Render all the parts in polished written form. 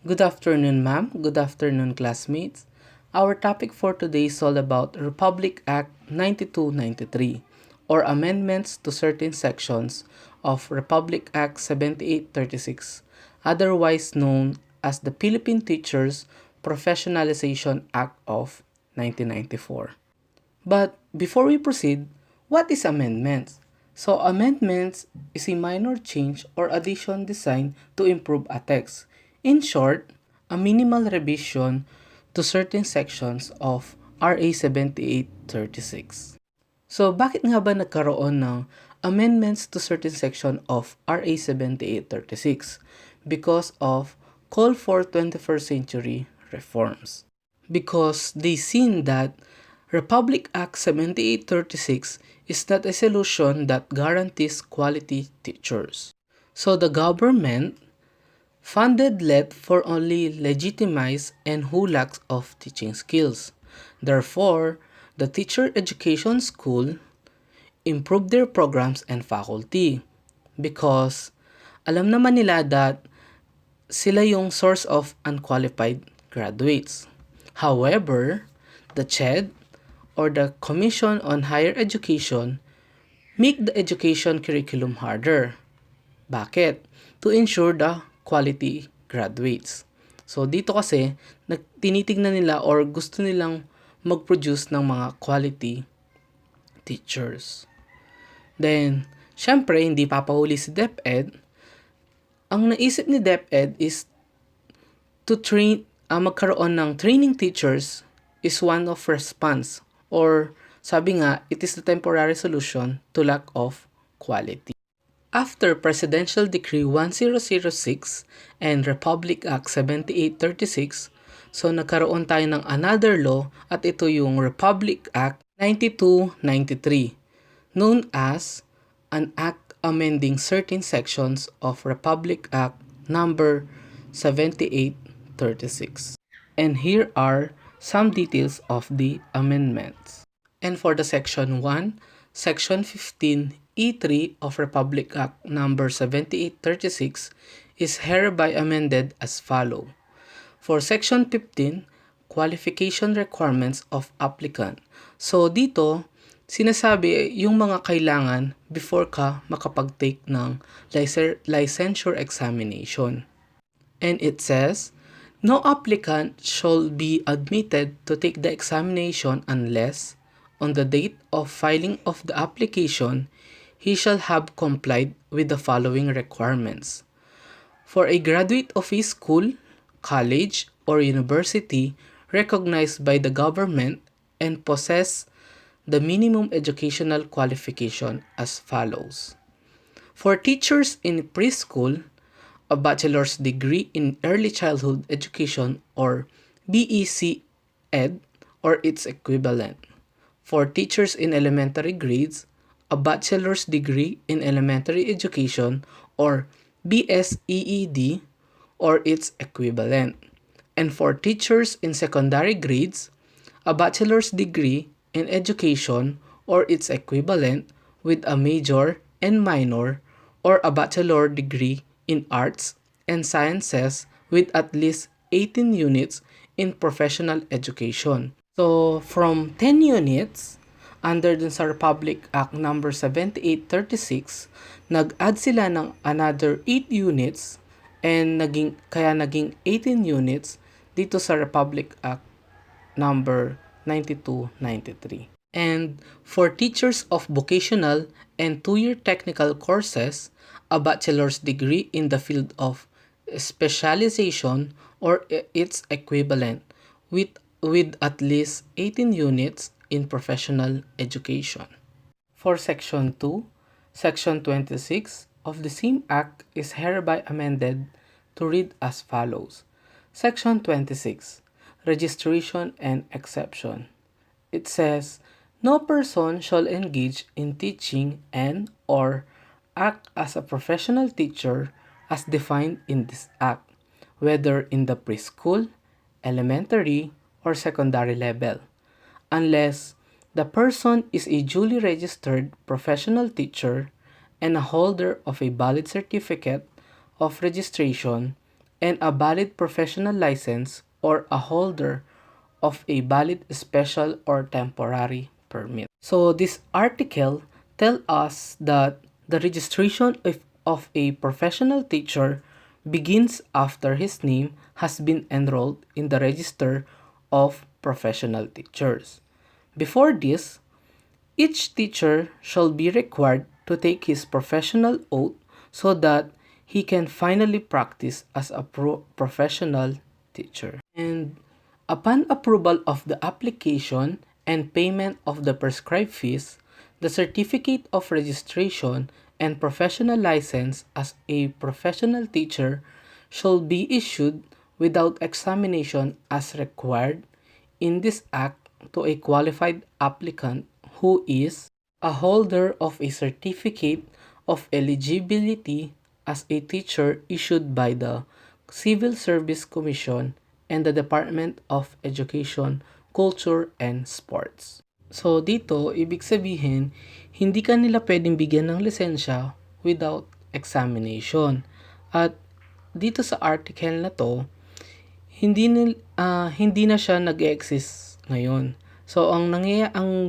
Good afternoon, ma'am. Good afternoon, classmates. Our topic for today is all about Republic Act 9293 or amendments to certain sections of Republic Act 7836, otherwise known as the Philippine Teachers Professionalization Act of 1994. But before we proceed, what is amendments? So amendments is a minor change or addition designed to improve a text. In short, a minimal revision to certain sections of RA 7836. So bakit nga ba nagkaroon ng amendments to certain section of RA 7836? Because of call for 21st century reforms. Because they seen that Republic Act 7836 is not a solution that guarantees quality teachers. So the government funded LEP for only legitimized and who lacks of teaching skills. Therefore, the teacher education school improved their programs and faculty because alam naman nila that sila yung source of unqualified graduates. However, the CHED or the Commission on Higher Education make the education curriculum harder. Bakit? To ensure the quality graduates. So dito kasi tinitignan nila or gusto nilang mag-produce ng mga quality teachers. Then, syempre, hindi papahuli si DepEd. Ang naisip ni DepEd is to magkaroon ng training teachers is one of response or sabi nga, it is the temporary solution to lack of quality. After Presidential Decree 1006 and Republic Act 7836, so nagkaroon tayo ng another law at ito yung Republic Act 9293, known as an act amending certain sections of Republic Act number 7836. And here are some details of the amendments. And for the Section 1, Section 15 E3 of Republic Act number 7836 is hereby amended as follow. For Section 15, qualification requirements of applicant. So dito, sinasabi yung mga kailangan before ka makapag-take ng licensure examination. And it says, no applicant shall be admitted to take the examination unless, on the date of filing of the application, he shall have complied with the following requirements. For a graduate of a school, college, or university recognized by the government and possess the minimum educational qualification as follows. For teachers in preschool, a bachelor's degree in early childhood education or BEC Ed or its equivalent. For teachers in elementary grades, a bachelor's degree in elementary education or BSEED or its equivalent. And for teachers in secondary grades, a bachelor's degree in education or its equivalent with a major and minor or a bachelor degree in arts and sciences with at least 18 units in professional education. So, from 10 units, under dun sa Republic Act number 7836, nag-add sila ng another 8 units and kaya naging 18 units dito sa Republic Act number 9293. And for teachers of vocational and 2-year technical courses, a bachelor's degree in the field of specialization or its equivalent with at least 18 units in professional education. For Section 2, Section 26 of the same Act is hereby amended to read as follows. Section 26, Registration and Exception. It says, no person shall engage in teaching and or act as a professional teacher as defined in this Act, whether in the preschool, elementary, or secondary level, unless the person is a duly registered professional teacher and a holder of a valid certificate of registration and a valid professional license or a holder of a valid special or temporary permit. So this article tells us that the registration of a professional teacher begins after his name has been enrolled in the register of professional teachers. Before this, each teacher shall be required to take his professional oath so that he can finally practice as a professional teacher. And upon approval of the application and payment of the prescribed fees, the certificate of registration and professional license as a professional teacher shall be issued without examination as required in this act to a qualified applicant who is a holder of a certificate of eligibility as a teacher issued by the Civil Service Commission and the Department of Education, Culture, and Sports. So dito, ibig sabihin, hindi ka nila pwedeng bigyan ng lisensya without examination. At dito sa article na to, hindi na siya nag-exist ngayon. So ang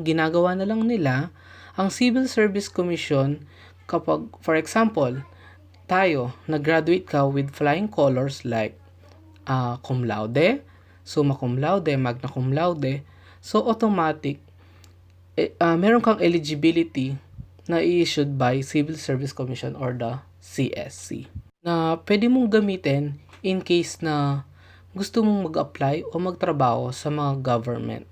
ginagawa na lang nila, ang Civil Service Commission, kapag for example, tayo nag-graduate ka with flying colors like cum laude, summa cum laude, magna cum laude, so automatic meron kang eligibility na i-issued by Civil Service Commission or the CSC na pwede mong gamitin in case na gusto mong mag-apply o magtrabaho sa mga government.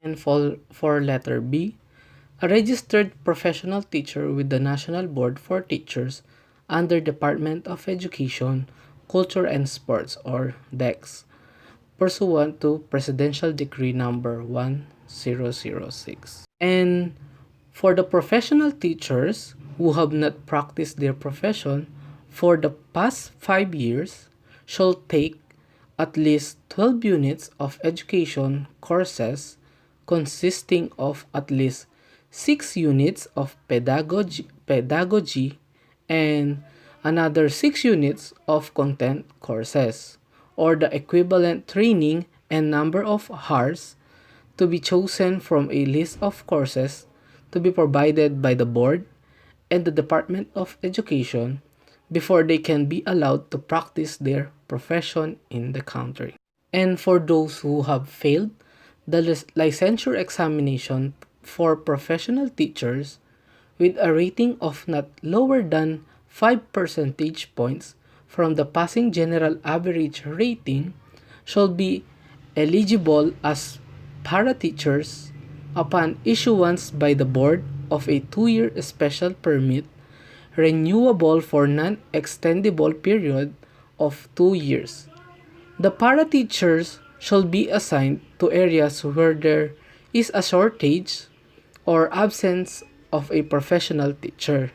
And for letter B, a registered professional teacher with the National Board for Teachers under Department of Education, Culture and Sports or DECS, pursuant to Presidential Decree number 1006. And for the professional teachers who have not practiced their profession for the past 5 years shall take at least 12 units of education courses consisting of at least 6 units of pedagogy and another 6 units of content courses, or the equivalent training and number of hours to be chosen from a list of courses to be provided by the board and the Department of Education before they can be allowed to practice their profession in the country. And for those who have failed the licensure examination for professional teachers with a rating of not lower than 5 percentage points from the passing general average rating shall be eligible as para-teachers upon issuance by the board of a 2-year special permit renewable for non-extendable period of 2 years. The para-teachers shall be assigned to areas where there is a shortage or absence of a professional teacher,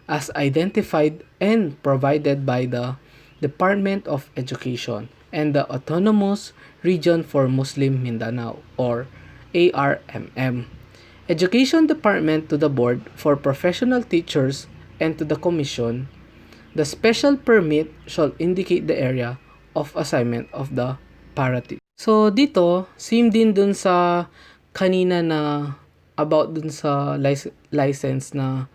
as identified and provided by the Department of Education and the Autonomous Region for Muslim Mindanao or ARMM. Education Department to the Board for Professional Teachers and to the Commission. The special permit shall indicate the area of assignment of the para-teacher. So dito, same din dun sa kanina na about dun sa license na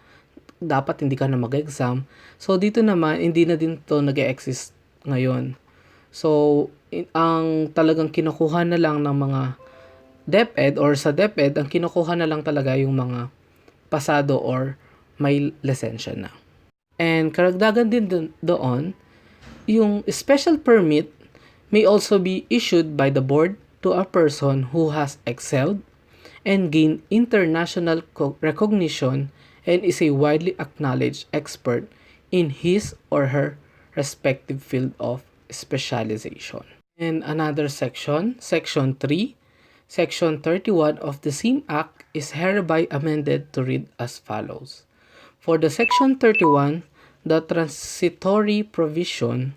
dapat hindi ka na mag-exam. So dito naman, hindi na din to nag-exist ngayon. So ang talagang kinukuha na lang ng mga DepEd or sa DepEd, ang kinukuha na lang talaga yung mga pasado or may lisensya na. And karagdagan din doon, yung special permit may also be issued by the board to a person who has excelled and gained international recognition and is a widely acknowledged expert in his or her respective field of specialization. And another section, Section 3, Section 31 of the same Act is hereby amended to read as follows. For the Section 31, the transitory provision,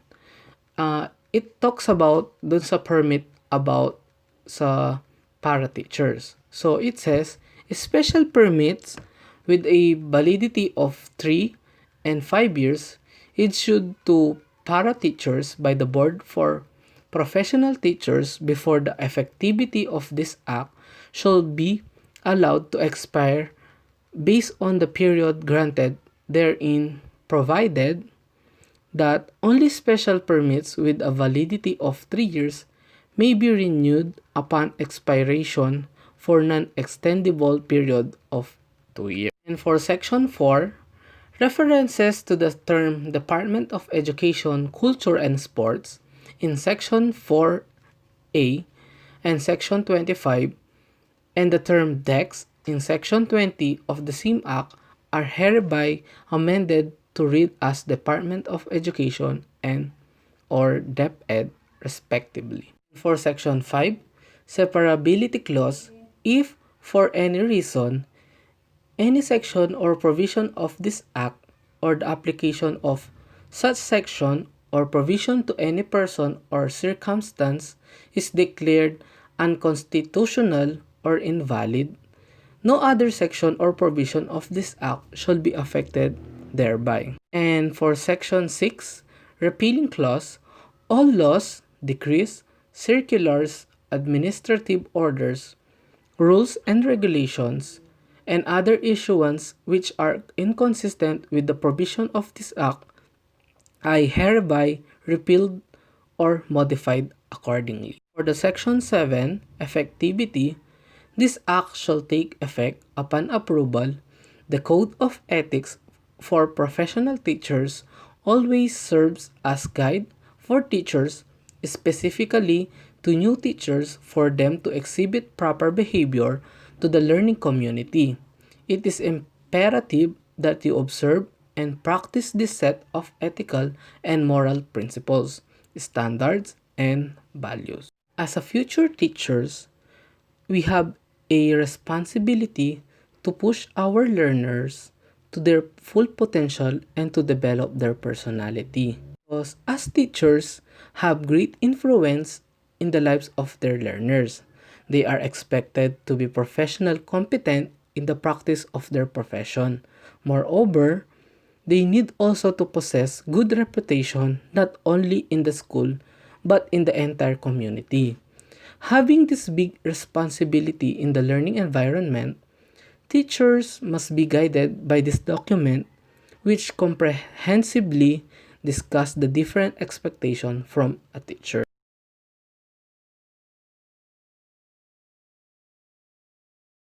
it talks about dun sa permit about sa para-teachers. So it says, special permits with a validity of 3 and 5 years issued to para-teachers by the Board for Professional Teachers before the effectivity of this act shall be allowed to expire based on the period granted therein, provided that only special permits with a validity of 3 years may be renewed upon expiration for non-extendable period of 2 years. And for Section 4, references to the term Department of Education, Culture, and Sports in Section 4A and Section 25 and the term DEX in Section 20 of the same Act are hereby amended to read as Department of Education and or DepEd respectively. For Section 5, Separability Clause, if for any reason any section or provision of this Act or the application of such section or provision to any person or circumstance is declared unconstitutional or invalid, no other section or provision of this Act shall be affected thereby. And for Section 6, Repealing Clause, all laws, decrees, circulars, administrative orders, rules and regulations, and other issuance which are inconsistent with the provision of this Act are hereby repealed or modified accordingly. For the Section 7, Effectivity, this Act shall take effect upon approval. The Code of Ethics for Professional Teachers always serves as guide for teachers, specifically to new teachers, for them to exhibit proper behavior to the learning community. It is imperative that you observe and practice this set of ethical and moral principles, standards, and values. As a future teachers, we have a responsibility to push our learners to their full potential and to develop their personality. Because as teachers have great influence in the lives of their learners, they are expected to be professional competent in the practice of their profession. Moreover, they need also to possess good reputation not only in the school but in the entire community. Having this big responsibility in the learning environment, teachers must be guided by this document which comprehensively discuss the different expectations from a teacher.